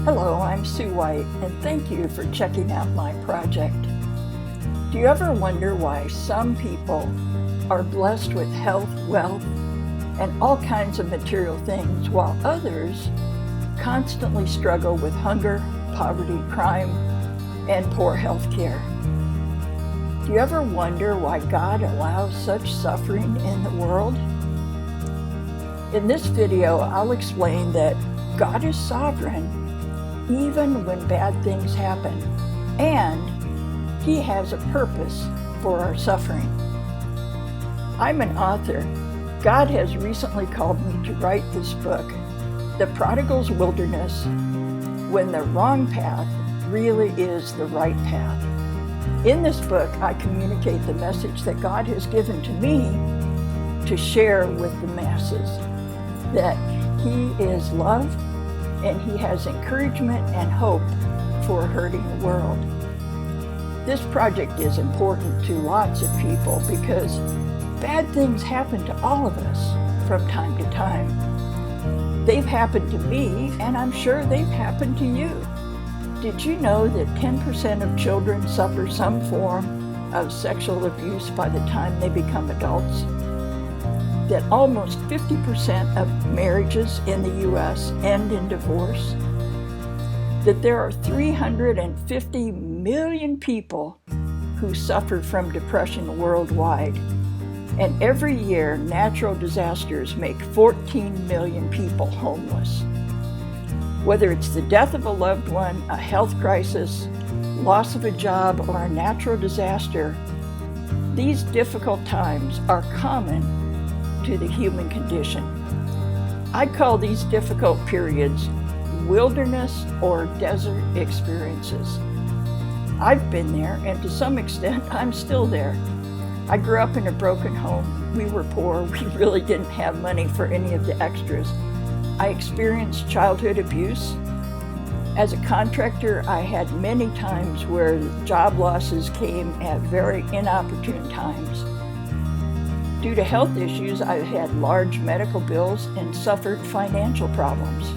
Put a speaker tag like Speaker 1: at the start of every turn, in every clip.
Speaker 1: Hello, I'm Sue White, and thank you for checking out my project. Do you ever wonder why some people are blessed with health, wealth, and all kinds of material things, while others constantly struggle with hunger, poverty, crime, and poor health care? Do you ever wonder why God allows such suffering in the world? In this video, I'll explain that God is sovereign even when bad things happen, and He has a purpose for our suffering. I'm an author. God has recently called me to write this book, The Prodigal's Wilderness, when the wrong path really is the right path. In this book, I communicate the message that God has given to me to share with the masses, that He is love, and He has encouragement and hope for a hurting world. This project is important to lots of people because bad things happen to all of us from time to time. They've happened to me, and I'm sure they've happened to you. Did you know that 10% of children suffer some form of sexual abuse by the time they become adults? That almost 50% of marriages in the U.S. end in divorce? That there are 350 million people who suffer from depression worldwide, and every year natural disasters make 14 million people homeless. Whether it's the death of a loved one, a health crisis, loss of a job, or a natural disaster, these difficult times are common to the human condition. I call these difficult periods wilderness or desert experiences. I've been there, and to some extent, I'm still there. I grew up in a broken home. We were poor. We really didn't have money for any of the extras. I experienced childhood abuse. As a contractor, I had many times where job losses came at very inopportune times. Due to health issues, I've had large medical bills and suffered financial problems.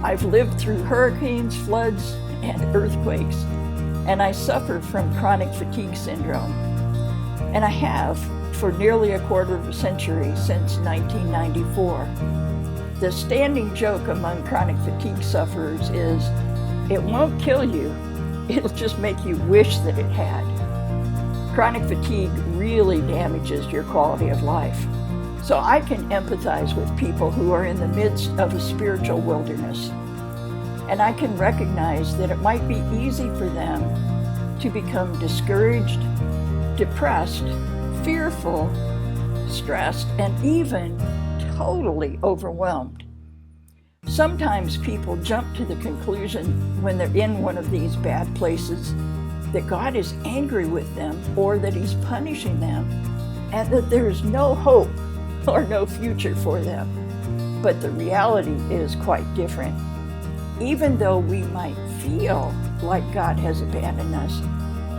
Speaker 1: I've lived through hurricanes, floods, and earthquakes, and I suffer from chronic fatigue syndrome. And I have for nearly a quarter of a century, since 1994. The standing joke among chronic fatigue sufferers is, it won't kill you, it'll just make you wish that it had. Chronic fatigue really damages your quality of life. So I can empathize with people who are in the midst of a spiritual wilderness. And I can recognize that it might be easy for them to become discouraged, depressed, fearful, stressed, and even totally overwhelmed. Sometimes people jump to the conclusion when they're in one of these bad places that God is angry with them, or that He's punishing them, and that there's no hope or no future for them. But the reality is quite different. Even though we might feel like God has abandoned us,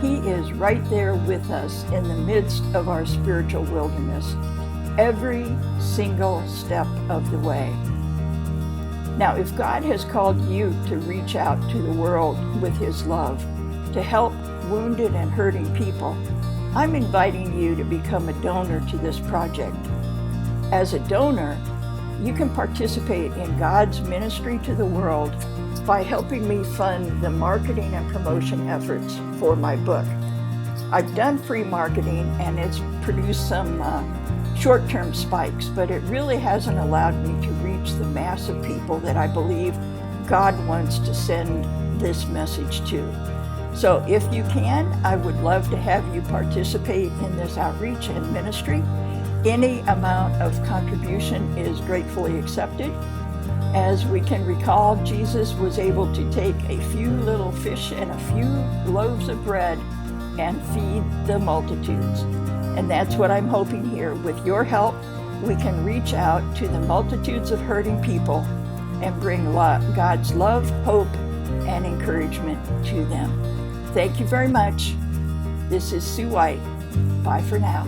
Speaker 1: He is right there with us in the midst of our spiritual wilderness, every single step of the way. Now, if God has called you to reach out to the world with His love, to help wounded and hurting people, I'm inviting you to become a donor to this project. As a donor, you can participate in God's ministry to the world by helping me fund the marketing and promotion efforts for my book. I've done free marketing, and it's produced some short-term spikes, but it really hasn't allowed me to reach the mass of people that I believe God wants to send this message to. So if you can, I would love to have you participate in this outreach and ministry. Any amount of contribution is gratefully accepted. As we can recall, Jesus was able to take a few little fish and a few loaves of bread and feed the multitudes. And that's what I'm hoping here. With your help, we can reach out to the multitudes of hurting people and bring God's love, hope, and encouragement to them. Thank you very much. This is Sue White. Bye for now.